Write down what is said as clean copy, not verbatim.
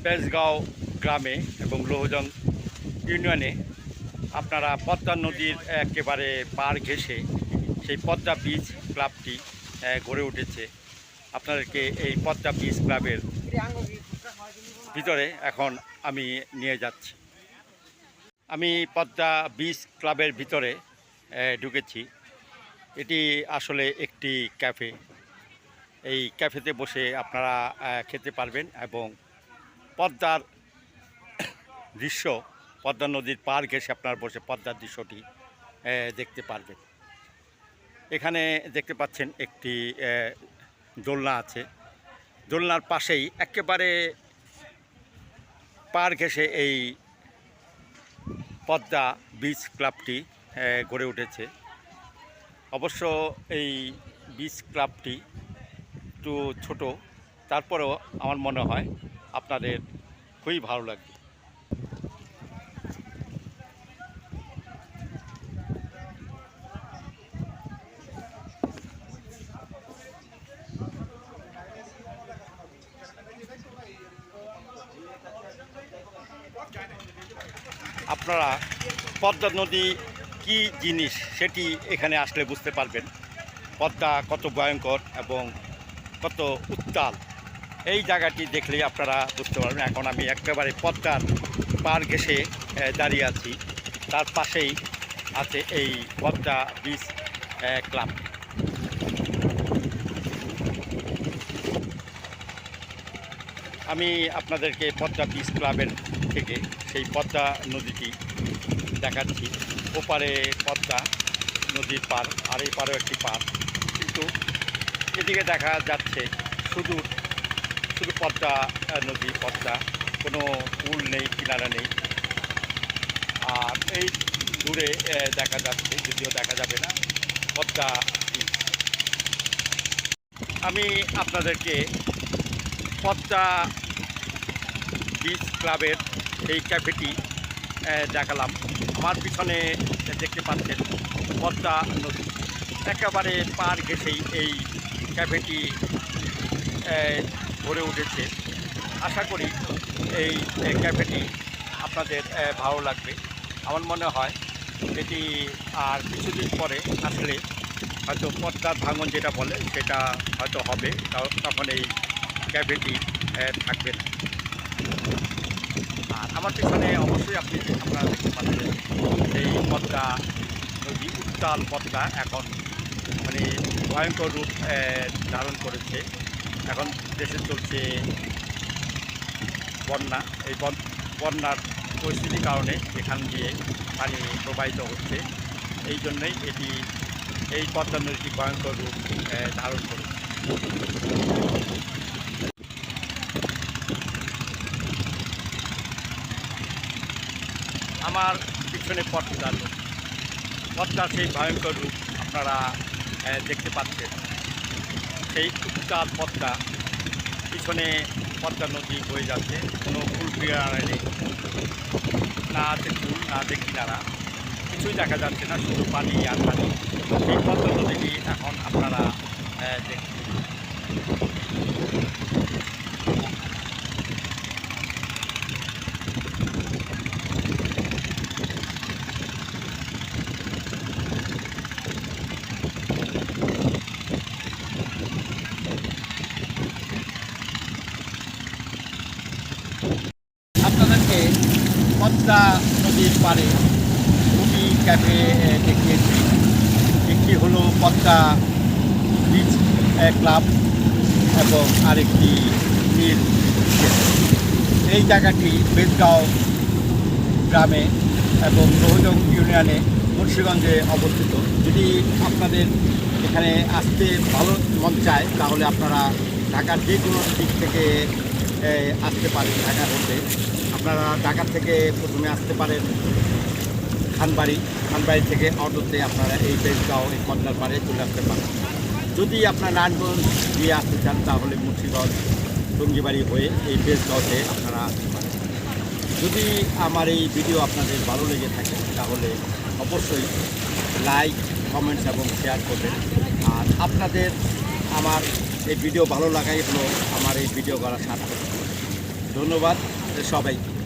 বেজগাঁও গ্রামে এবং লোহজং ইউনিয়নে আপনারা পদ্মা নদীর একেবারে পার ঘেঁষে সেই পদ্মা বিচ ক্লাবটি গড়ে উঠেছে। আপনাদেরকে এই পদ্মা বিচ ক্লাবের ভিতরে এখন আমি নিয়ে যাচ্ছি। আমি পদ্মা বিচ ক্লাবের ভিতরে ঢুকেছি। এটি আসলে একটি ক্যাফে। এই ক্যাফেতে বসে আপনারা খেতে পারবেন এবং পদ্মার দৃশ্য, পদ্মা নদীর পার ঘেঁষে আপনারা বসে পদ্মার দৃশ্যটি দেখতে পারবেন। এখানে দেখতে পাচ্ছেন একটি দোলনা আছে। দোলনার পাশেই একেবারে পার ঘেঁষে এই পদ্মা বিচ ক্লাবটি গড়ে উঠেছে। অবশ্য এই বিচ ক্লাবটি একটু ছোট, তারপরেও আমার মনে হয় আপনাদের খুবই ভালো লাগবে। আপনারা পদ্মা নদী কী জিনিস সেটি এখানে আসলে বুঝতে পারবেন। পদ্মা কত ভয়ঙ্কর এবং কত উত্তাল, এই জায়গাটি দেখলেই আপনারা বুঝতে পারবেন। এখন আমি একেবারে পদ্মার পার ঘেঁষে দাঁড়িয়ে আছি। তার পাশেই আছে এই পদ্মা বিচ ক্লাব। আমি আপনাদেরকে পদ্মা বিচ ক্লাবের থেকে সেই পদ্মা নদীটি দেখাচ্ছি। ওপারে পদ্মা নদীর পার, আর এই পারেও একটি পার, কিন্তু এদিকে দেখা যাচ্ছে শুধু পদ্মা নদী, পদ্মা, কোনো পুল নেই, কিনারা নেই। আর এই দূরে দেখা যাচ্ছে, যদিও দেখা যাবে না, পদ্মা বিচ। আমি আপনাদেরকে পদ্মা বিচ ক্লাবের এই ক্যাফেটি দেখালাম। আমার পিছনে দেখতে পাচ্ছেন পদ্মা নদী, একেবারে পার ঘেঁষেই এই ক্যাফেটি গড়ে উঠেছে। আশা করি এই ক্যাফেটি আপনাদের ভালো লাগবে। আমার মনে হয় এটি আর কিছুদিন পরে আসলে হয়তো পদ্মার ভাঙন যেটা বলে সেটা হয়তো হবে, তখন এই ক্যাফেটি থাকবে না। আর আমার পিছনে অবশ্যই আপনারা দেখতে পাচ্ছেন এই পদ্মা নদী, উত্তাল পদ্মা এখন মানে ভয়ঙ্কর রূপ ধারণ করেছে। এখন দেশে চলছে বন্যা। এই বন্যার পরিস্থিতির কারণে এখান দিয়ে পানি প্রবাহিত হচ্ছে। এই জন্যই এই পদ্মা নদীটি ভয়ঙ্কর রূপ ধারণ করেছে। আমার পিছনে পদ্মার সেই ভয়ঙ্কর রূপ আপনারা দেখতে পাচ্ছেন। সেই উত্তাল পদ্মা, পিছনে পদ্মা নদী বয়ে যাচ্ছে, কোনো ফুল কিনারা নেই, না আছে ফুল, না আছে কিনারা, কিছুই দেখা যাচ্ছে না, শুধু পানি আর পানি। সেই পদ্মা নদীটি এখন আপনারা দেখছেন। আপনাদেরকে পদ্মা নদীর পাড়ে দুটি ক্যাফে দেখিয়েছি। একটি হলো পদ্মা বিচ ক্লাব এবং আরেকটি নীল। এই জায়গাটি বেজগাঁও গ্রামে এবং লোহজং ইউনিয়নে মুন্সিগঞ্জে অবস্থিত। যদি আপনাদের এখানে আসতে ভালো মন চায় তাহলে আপনারা ঢাকার যে কোনো দিক থেকে আসতে পারেন। ঢাকার মধ্যে আপনারা ঢাকা থেকে প্রথমে আসতে পারেন খানবাড়ি থেকে অটোতে আপনারা এই বেজগাঁও এই পদ্মার পাড়ে চলে আসতে পারেন। যদি আপনার নারায়ণগঞ্জ দিয়ে আসতে চান তাহলে মুন্সিগঞ্জ টঙ্গিবাড়ি হয়ে এই বেজগাঁওতে আপনারা আসতে পারেন। যদি আমার এই ভিডিও আপনাদের ভালো লেগে থাকে তাহলে অবশ্যই লাইক, কমেন্টস এবং শেয়ার করবেন। আর আপনাদের আমার এই ভিডিও ভালো লাগাই হলো আমার এই ভিডিও করার সার্থক। ধন্যবাদ সবাইকে।